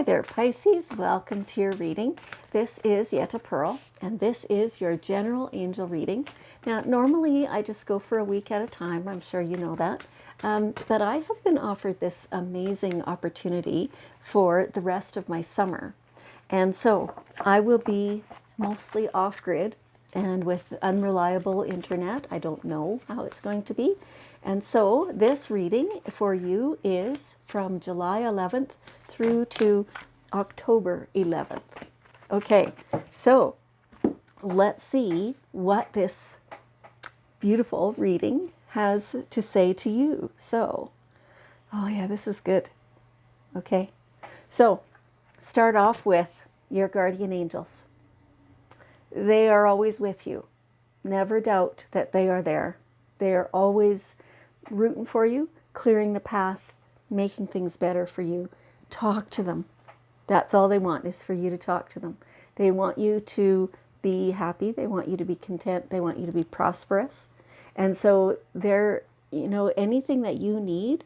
there, Pisces. Welcome to your reading. This is Yet a Pearl, and this is your general angel reading. Now, normally I just go for a week at a time. I'm sure you know that. But I have been offered this amazing opportunity for the rest of my summer. And so I will be mostly off-grid and with unreliable internet. I don't know how it's going to be. And so this reading for you is from July 11th through to October 11th. Okay, so let's see what this beautiful reading has to say to you. So, oh yeah, this is good. Okay, so start off with your guardian angels. They are always with you. Never doubt that they are there. They are always rooting for you, clearing the path, making things better for you. Talk to them. That's all they want, is for you to talk to them. They want you to be happy. They want you to be content. They want you to be prosperous. And so they're, anything that you need,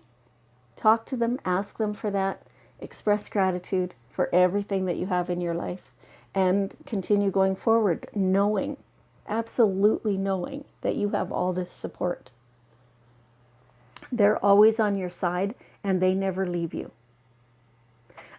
talk to them, ask them for that, express gratitude for everything that you have in your life, and continue going forward, knowing, absolutely knowing that you have all this support. They're always on your side, and they never leave you.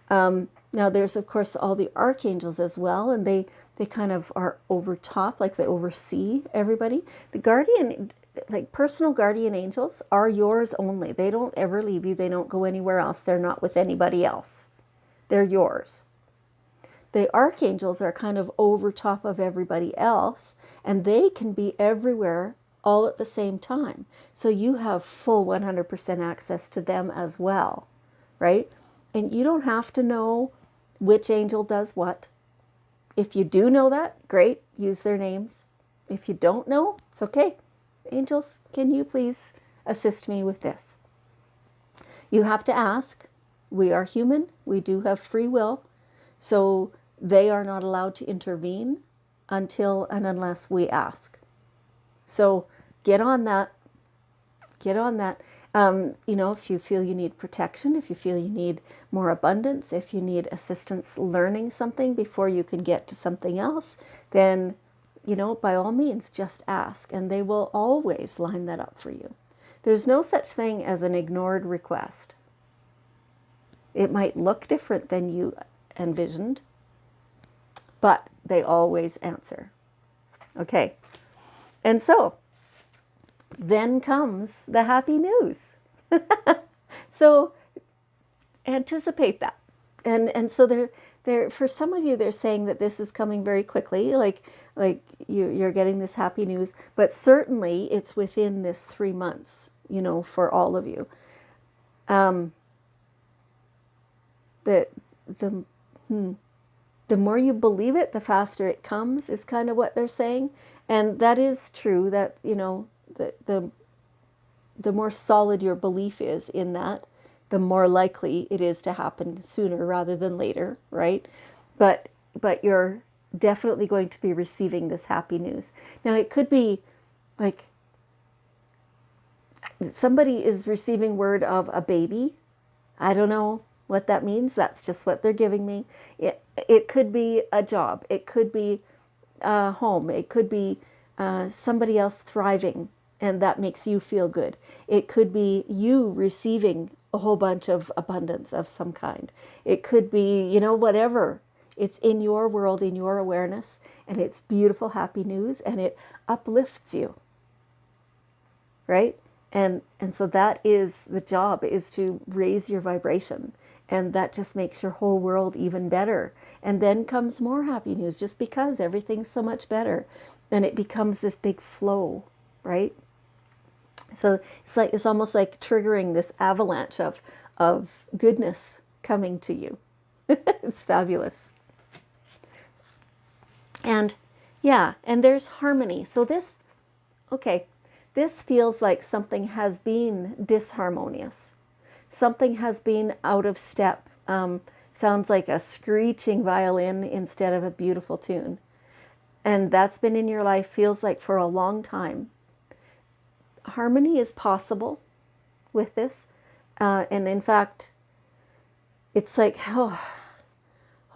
Now, there's, of course, all the archangels as well, and they kind of are over top, like they oversee everybody. The guardian, like personal guardian angels, are yours only. They don't ever leave you. They don't go anywhere else. They're not with anybody else. They're yours. The archangels are kind of over top of everybody else, and they can be everywhere all at the same time. So you have full 100% access to them as well, right? And you don't have to know which angel does what. If you do know that, great, use their names. If you don't know, it's okay. Angels, can you please assist me with this? You have to ask. We are human. We do have free will. So they are not allowed to intervene until and unless we ask. So get on that. Get on that. If you feel you need protection, if you feel you need more abundance, if you need assistance learning something before you can get to something else, then, by all means, just ask, and they will always line that up for you. There's no such thing as an ignored request. It might look different than you envisioned, but they always answer. Okay, and so then comes the happy news. So anticipate that. And so they're for some of you, they're saying that this is coming very quickly, like you're getting this happy news, but certainly it's within this 3 months, for all of you. The more you believe it, the faster it comes, is kind of what they're saying. And that is true, that, the more solid your belief is in that, the more likely it is to happen sooner rather than later, right? But you're definitely going to be receiving this happy news. Now, it could be like somebody is receiving word of a baby. I don't know what that means. That's just what they're giving me. It could be a job. It could be a home. It could be somebody else thriving, and that makes you feel good. It could be you receiving a whole bunch of abundance of some kind. It could be, whatever. It's in your world, in your awareness, and it's beautiful, happy news, and it uplifts you, right? And so that is the job, is to raise your vibration. And that just makes your whole world even better. And then comes more happy news, just because everything's so much better. And it becomes this big flow, right? So it's almost like triggering this avalanche of goodness coming to you. It's fabulous. And yeah, and there's harmony. So this feels like something has been disharmonious. Something has been out of step. Sounds like a screeching violin instead of a beautiful tune. And that's been in your life, feels like, for a long time. Harmony is possible with this. And in fact, it's like,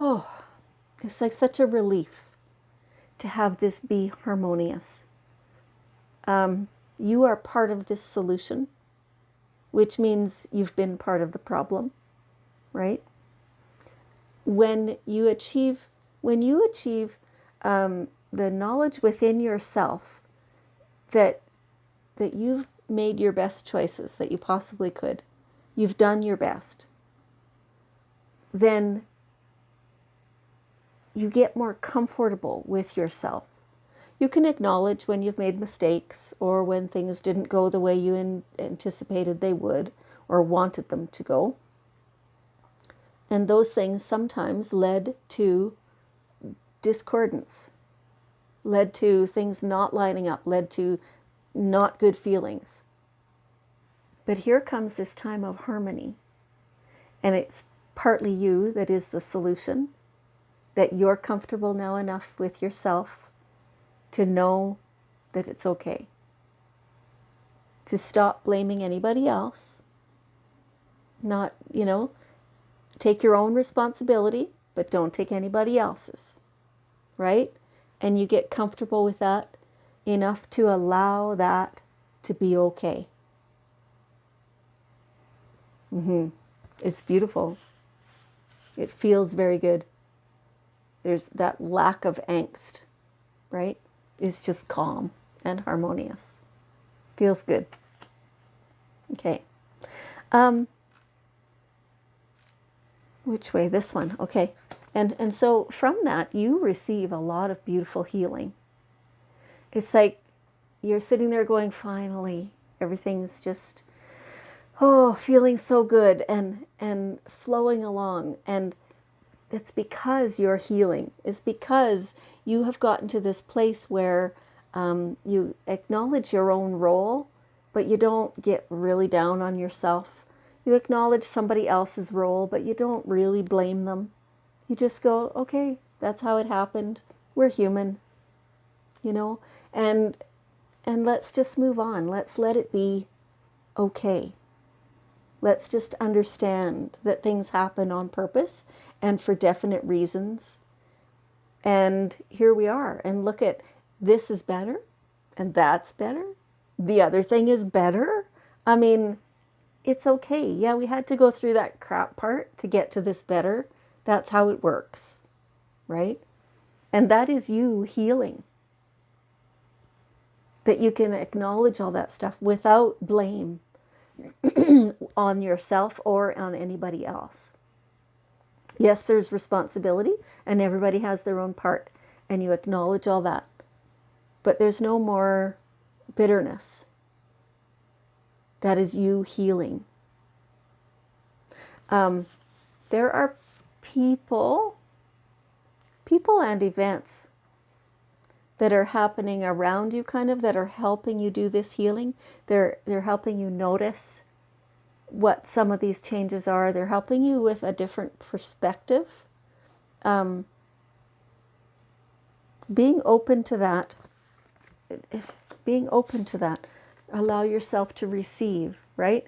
Oh, it's like such a relief to have this be harmonious. You are part of this solution, which means you've been part of the problem, right? When you achieve, the knowledge within yourself that you've made your best choices that you possibly could, you've done your best, then you get more comfortable with yourself. You can acknowledge when you've made mistakes or when things didn't go the way you anticipated they would or wanted them to go. And those things sometimes led to discordance, led to things not lining up, led to not good feelings. But here comes this time of harmony. And it's partly you that is the solution, that you're comfortable now enough with yourself to know that it's okay. To stop blaming anybody else. Not, take your own responsibility, but don't take anybody else's. Right? And you get comfortable with that enough to allow that to be okay. It's beautiful. It feels very good. There's that lack of angst, right? It's just calm and harmonious. Feels good. Okay. Which way? This one. Okay. And so from that, you receive a lot of beautiful healing. It's like you're sitting there going, finally, everything's just, feeling so good and flowing along. And it's because you're healing. It's because you have gotten to this place where you acknowledge your own role, but you don't get really down on yourself. You acknowledge somebody else's role, but you don't really blame them. You just go, okay, that's how it happened. We're human, and let's just move on. Let's let it be okay. Let's just understand that things happen on purpose and for definite reasons. And here we are. And look at, this is better and that's better. The other thing is better. I mean, it's okay. Yeah, we had to go through that crap part to get to this better. That's how it works, right? And that is you healing. That you can acknowledge all that stuff without blame on yourself or on anybody else. Yes, there's responsibility and everybody has their own part and you acknowledge all that. But there's no more bitterness. That is you healing. There are people and events that are happening around you, kind of, that are helping you do this healing. They're helping you notice what some of these changes are. They're helping you with a different perspective. Being open to that. Allow yourself to receive, right?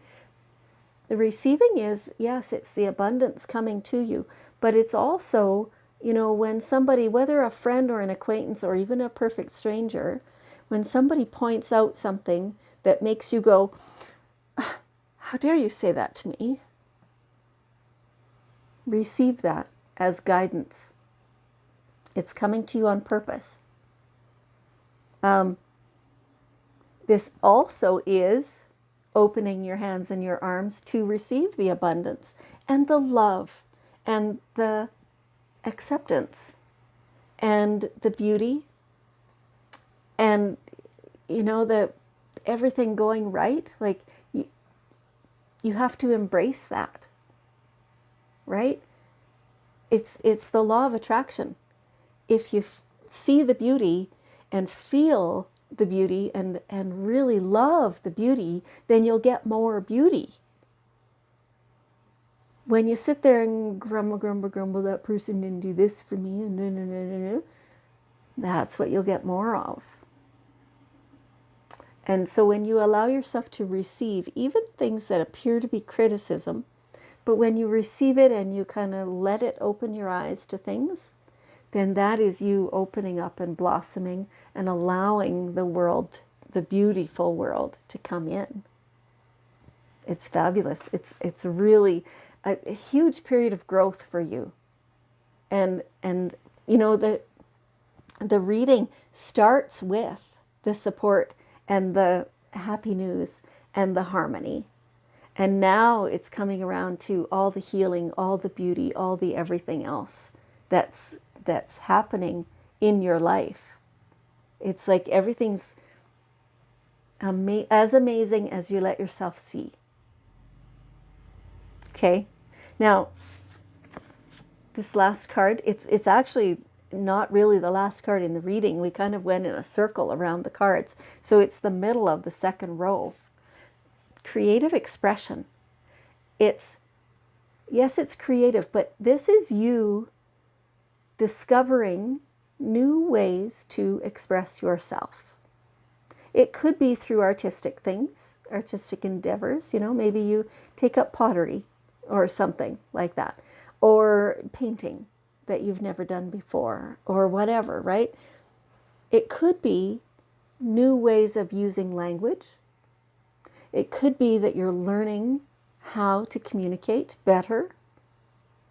The receiving is, yes, it's the abundance coming to you, but it's also, when somebody, whether a friend or an acquaintance or even a perfect stranger, when somebody points out something that makes you go, how dare you say that to me? Receive that as guidance. It's coming to you on purpose. This also is opening your hands and your arms to receive the abundance and the love and the acceptance and the beauty and, the everything going right. Like, you have to embrace that, right? It's the law of attraction. If you see the beauty and feel the beauty and really love the beauty, then you'll get more beauty. When you sit there and grumble, that person didn't do this for me, and that's what you'll get more of. And so when you allow yourself to receive even things that appear to be criticism, But when you receive it and you kind of let it open your eyes to things, then that is you opening up and blossoming and allowing the world, the beautiful world, to come in. It's fabulous. It's really a huge period of growth for you. And you know, the reading starts with the support and the happy news and the harmony. And now it's coming around to all the healing, all the beauty, all the everything else that's happening in your life. It's like everything's as amazing as you let yourself see. Okay? Now, this last card, it's actually not really the last card in the reading. We kind of went in a circle around the cards. So it's the middle of the second row. Creative expression. Yes, it's creative, but this is you discovering new ways to express yourself. It could be through artistic things, artistic endeavors. You know, maybe you take up pottery or something like that, or painting that you've never done before, or whatever, right? It could be new ways of using language. It could be that you're learning how to communicate better,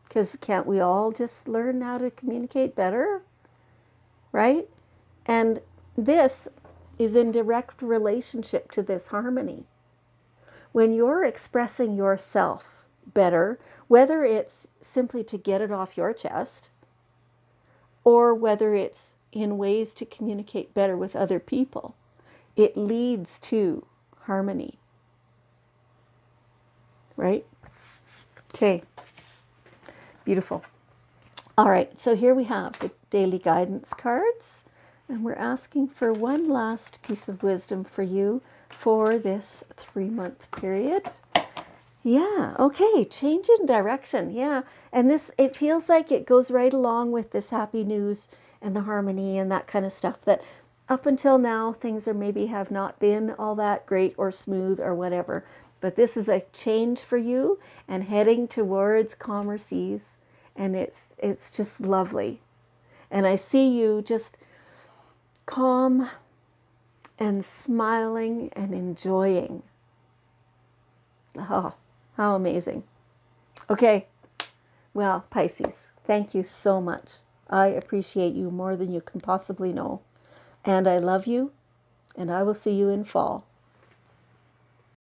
because can't we all just learn how to communicate better, right? And this is in direct relationship to this harmony. When you're expressing yourself better, whether it's simply to get it off your chest, or whether it's in ways to communicate better with other people, it leads to harmony, right? Okay, beautiful. All right, so here we have the daily guidance cards, and we're asking for one last piece of wisdom for you for this 3-month period. Yeah, okay, change in direction. Yeah, and this, it feels like it goes right along with this happy news and the harmony and that kind of stuff, that up until now things are maybe have not been all that great or smooth or whatever, but this is a change for you and heading towards calmer seas, and it's just lovely. And I see you just calm and smiling and enjoying. Oh, how amazing. Okay, well, Pisces, thank you so much. I appreciate you more than you can possibly know. And I love you, and I will see you in fall.